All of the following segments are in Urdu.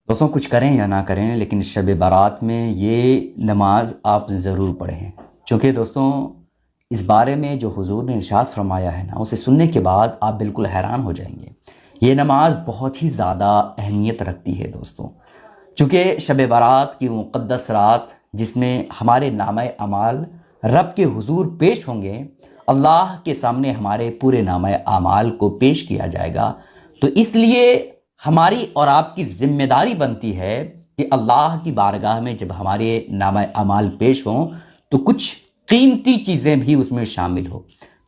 دوستوں کچھ کریں یا نہ کریں لیکن شب برات میں یہ نماز آپ ضرور پڑھیں، چونکہ دوستوں اس بارے میں جو حضور نے ارشاد فرمایا ہے نا، اسے سننے کے بعد آپ بالکل حیران ہو جائیں گے۔ یہ نماز بہت ہی زیادہ اہمیت رکھتی ہے دوستوں، چونکہ شب برات کی مقدس رات جس میں ہمارے نامہ اعمال رب کے حضور پیش ہوں گے، اللہ کے سامنے ہمارے پورے نامہ اعمال کو پیش کیا جائے گا، تو اس لیے ہماری اور آپ کی ذمہ داری بنتی ہے کہ اللہ کی بارگاہ میں جب ہمارے نامہ اعمال پیش ہوں تو کچھ قیمتی چیزیں بھی اس میں شامل ہو۔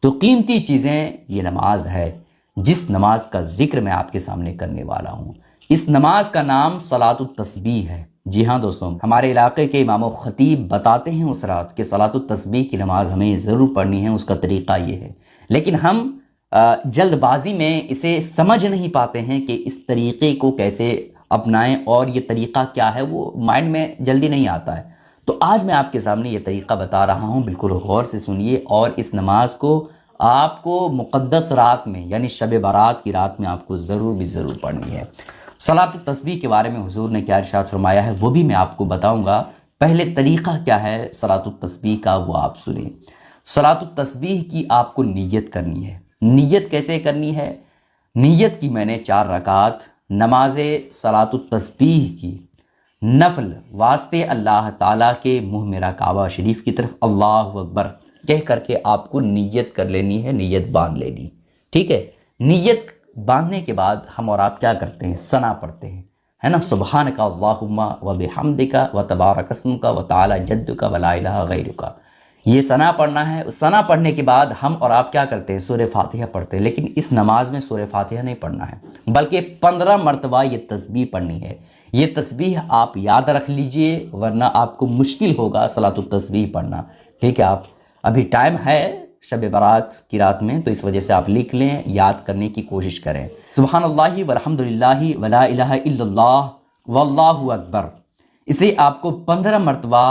تو قیمتی چیزیں یہ نماز ہے، جس نماز کا ذکر میں آپ کے سامنے کرنے والا ہوں۔ اس نماز کا نام صلاۃ التسبیح ہے۔ جی ہاں دوستوں، ہمارے علاقے کے امام و خطیب بتاتے ہیں اس رات کہ صلاۃ التسبیح کی نماز ہمیں ضرور پڑھنی ہے، اس کا طریقہ یہ ہے، لیکن ہم جلد بازی میں اسے سمجھ نہیں پاتے ہیں کہ اس طریقے کو کیسے اپنائیں، اور یہ طریقہ کیا ہے وہ مائنڈ میں جلدی نہیں آتا ہے۔ تو آج میں آپ کے سامنے یہ طریقہ بتا رہا ہوں، بالکل غور سے سنیے، اور اس نماز کو آپ کو مقدس رات میں یعنی شب برات کی رات میں آپ کو ضرور پڑھنی ہے۔ صلاۃ التسبیح کے بارے میں حضور نے کیا ارشاد فرمایا ہے وہ بھی میں آپ کو بتاؤں گا۔ پہلے طریقہ کیا ہے صلاۃ التسبیح کا وہ آپ سنیں۔ صلاۃ التسبیح کی آپ کو نیت کرنی ہے۔ نیت کیسے کرنی ہے؟ نیت کی میں نے 4 رکعات نماز صلاۃ التسبیح کی نفل واسطے اللہ تعالیٰ کے منہ میرا کعبہ شریف کی طرف اللہ اکبر کہہ کر کے آپ کو نیت کر لینی ہے، نیت باندھ لینی، ٹھیک ہے۔ نیت باندھنے کے بعد ہم اور آپ کیا کرتے ہیں؟ ثنا پڑھتے ہیں، ہے نا، سبحانک اللہم و بحمدک و تبارک اسمک و تعالی جدک و لا الہ غیرک، یہ ثنا پڑھنا ہے۔ ثنا پڑھنے کے بعد ہم اور آپ کیا کرتے ہیں؟ سورہ فاتحہ پڑھتے ہیں، لیکن اس نماز میں سورہ فاتحہ نہیں پڑھنا ہے، بلکہ 15 مرتبہ یہ تسبیح پڑھنی ہے۔ یہ تسبیح آپ یاد رکھ لیجئے، ورنہ آپ کو مشکل ہوگا صلاۃ التسبیح پڑھنا، ٹھیک ہے۔ آپ ابھی ٹائم ہے شب برات کی رات میں، تو اس وجہ سے آپ لکھ لیں، یاد کرنے کی کوشش کریں۔ سبحان اللہ والحمد للہ ولا الہ الا اللہ واللہ اکبر، اسے آپ کو 15 مرتبہ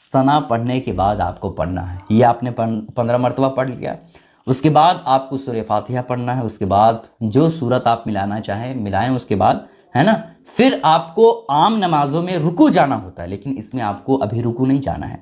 ثنا پڑھنے کے بعد آپ کو پڑھنا ہے۔ یہ آپ نے 15 مرتبہ پڑھ لیا، اس کے بعد آپ کو سورہ فاتحہ پڑھنا ہے، اس کے بعد جو سورت آپ ملانا چاہیں ملائیں، اس کے بعد، ہے نا، پھر آپ کو عام نمازوں میں رکوع جانا ہوتا ہے، لیکن اس میں آپ کو ابھی رکوع نہیں جانا ہے،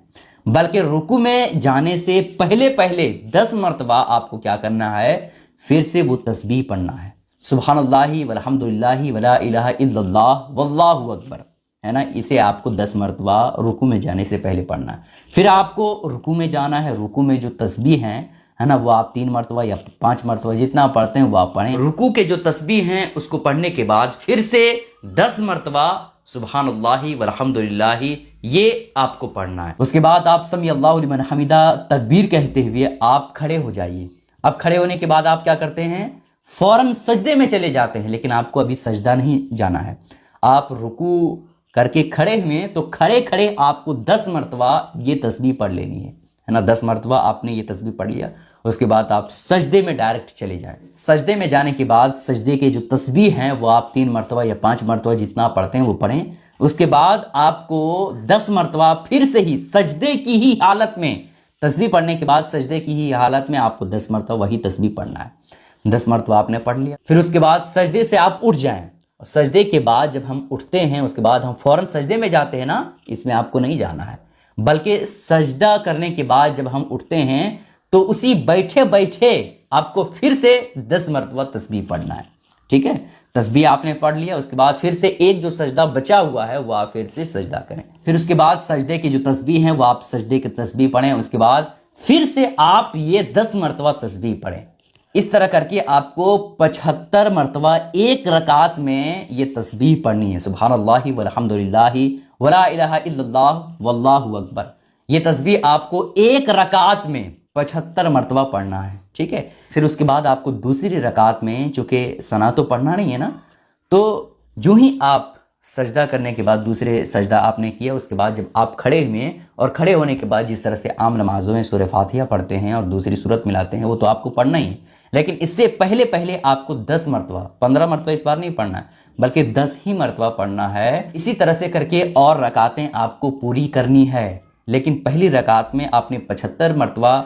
بلکہ رکوع میں جانے سے پہلے 10 مرتبہ آپ کو کیا کرنا ہے؟ پھر سے وہ تسبیح پڑھنا ہے، سبحان اللہ والحمد للہ ولا الہ الا اللہ واللہ اکبر، ہے نا۔ اسے آپ کو 10 مرتبہ رکوع میں جانے سے پہلے پڑھنا ہے۔ پھر آپ کو رکوع میں جانا ہے، رکوع میں جو تسبیح ہیں، ہے نا، وہ آپ 3 مرتبہ یا 5 مرتبہ جتنا پڑھتے ہیں وہ آپ پڑھیں۔ رکوع کے جو تسبیح ہیں اس کو پڑھنے کے بعد پھر سے 10 مرتبہ سبحان اللہ والحمد للہ یہ آپ کو پڑھنا ہے۔ اس کے بعد آپ سمیع اللہ لمن حمدہ تکبیر کہتے ہوئے آپ کھڑے ہو جائیے۔ اب کھڑے ہونے کے بعد آپ کیا کرتے ہیں؟ فوراً سجدے میں چلے جاتے ہیں، لیکن آپ کو ابھی سجدہ نہیں جانا ہے۔ آپ رکوع کر کے کھڑے ہوئے تو کھڑے آپ کو 10 مرتبہ یہ تسبیح پڑھ لینی ہے نا۔ 10 مرتبہ آپ نے یہ تسبیح پڑھ لیا، اس کے بعد آپ سجدے میں ڈائریکٹ چلے جائیں۔ سجدے میں جانے کے بعد سجدے کے جو تسبیح ہیں وہ آپ 3 مرتبہ یا 5 مرتبہ جتنا پڑھتے ہیں وہ پڑھیں۔ اس کے بعد آپ کو 10 مرتبہ پھر سے ہی سجدے کی ہی حالت میں، تسبیح پڑھنے کے بعد سجدے کی ہی حالت میں آپ کو 10 مرتبہ وہی تسبیح پڑھنا ہے۔ 10 مرتبہ آپ نے پڑھ لیا، پھر اس کے بعد سجدے سے آپ اٹھ جائیں۔ سجدے کے بعد جب ہم اٹھتے ہیں اس کے بعد ہم فوراً سجدے میں جاتے ہیں نا، اس میں آپ کو نہیں جانا ہے، بلکہ سجدہ کرنے کے بعد جب ہم اٹھتے ہیں تو اسی بیٹھے آپ کو پھر سے 10 مرتبہ تسبیح پڑھنا ہے، ٹھیک ہے۔ تسبیح آپ نے پڑھ لیا، اس کے بعد پھر سے ایک جو سجدہ بچا ہوا ہے وہ آپ پھر سے سجدہ کریں۔ پھر اس کے بعد سجدے کی جو تسبیح ہیں وہ آپ سجدے کی تسبیح پڑھیں، اس کے بعد پھر سے آپ یہ 10 مرتبہ تسبیح پڑھیں۔ اس طرح کر کے آپ کو 75 مرتبہ ایک رکعت میں یہ تسبیح پڑھنی ہے، سبحان اللہ والحمد للہ ولا الہ الا اللہ واللہ اکبر۔ یہ تسبیح آپ کو ایک رکعت میں 75 مرتبہ پڑھنا ہے، ٹھیک ہے۔ پھر اس کے بعد آپ کو دوسری رکعت میں، چونکہ ثنا تو پڑھنا نہیں ہے نا، تو جو ہی آپ سجدہ کرنے کے بعد دوسرے سجدہ آپ نے کیا، اس کے بعد جب آپ کھڑے ہوئے اور کھڑے ہونے کے بعد جس طرح سے عام نمازوں میں سورہ فاتحہ پڑھتے ہیں اور دوسری سورت ملاتے ہیں وہ تو آپ کو پڑھنا ہی ہے، لیکن اس سے پہلے آپ کو 10 مرتبہ، 15 مرتبہ اس بار نہیں پڑھنا ہے بلکہ 10 ہی مرتبہ پڑھنا ہے۔ اسی طرح سے کر کے اور رکعتیں آپ کو پوری کرنی ہے، لیکن پہلی رکعت میں آپ نے 75 مرتبہ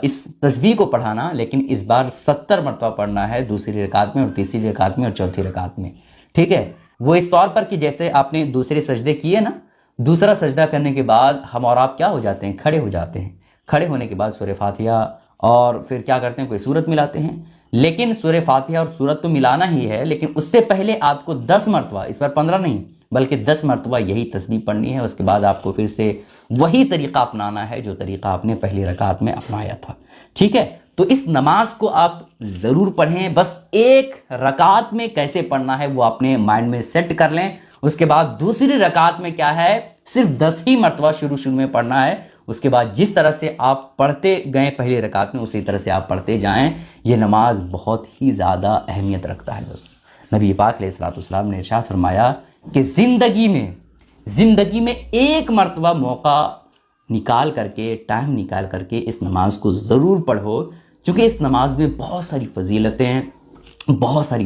اس تسبیح کو پڑھانا، لیکن اس بار 70 مرتبہ پڑھنا ہے دوسری رکعت میں اور تیسری رکعت میں اور چوتھی رکعت میں، ٹھیک ہے۔ وہ اس طور پر کہ جیسے آپ نے دوسرے سجدے کیے نا، دوسرا سجدہ کرنے کے بعد ہم اور آپ کیا ہو جاتے ہیں؟ کھڑے ہو جاتے ہیں۔ کھڑے ہونے کے بعد سورہ فاتحہ اور پھر کیا کرتے ہیں؟ کوئی سورت ملاتے ہیں۔ لیکن سورہ فاتحہ اور سورت تو ملانا ہی ہے، لیکن اس سے پہلے آپ کو 10 مرتبہ، اس بار 15 نہیں بلکہ 10 مرتبہ یہی تسبیح پڑھنی ہے۔ اس کے بعد آپ کو پھر سے وہی طریقہ اپنانا ہے جو طریقہ آپ نے پہلی رکعت میں اپنایا تھا، ٹھیک ہے؟ تو اس نماز کو آپ ضرور پڑھیں، بس ایک رکعت میں کیسے پڑھنا ہے وہ اپنے مائنڈ میں سیٹ کر لیں۔ اس کے بعد دوسری رکعت میں کیا ہے؟ صرف 10 ہی مرتبہ شروع میں پڑھنا ہے۔ اس کے بعد جس طرح سے آپ پڑھتے گئے پہلی رکعت میں اسی طرح سے آپ پڑھتے جائیں۔ یہ نماز بہت ہی زیادہ اہمیت رکھتا ہے دوستو۔ نبی پاک علیہ الصلوۃ والسلام نے ارشاد فرمایا کہ زندگی میں ایک مرتبہ موقع نکال کر کے، ٹائم نکال کر کے اس نماز کو ضرور پڑھو، چونکہ اس نماز میں بہت ساری فضیلتیں ہیں، بہت ساری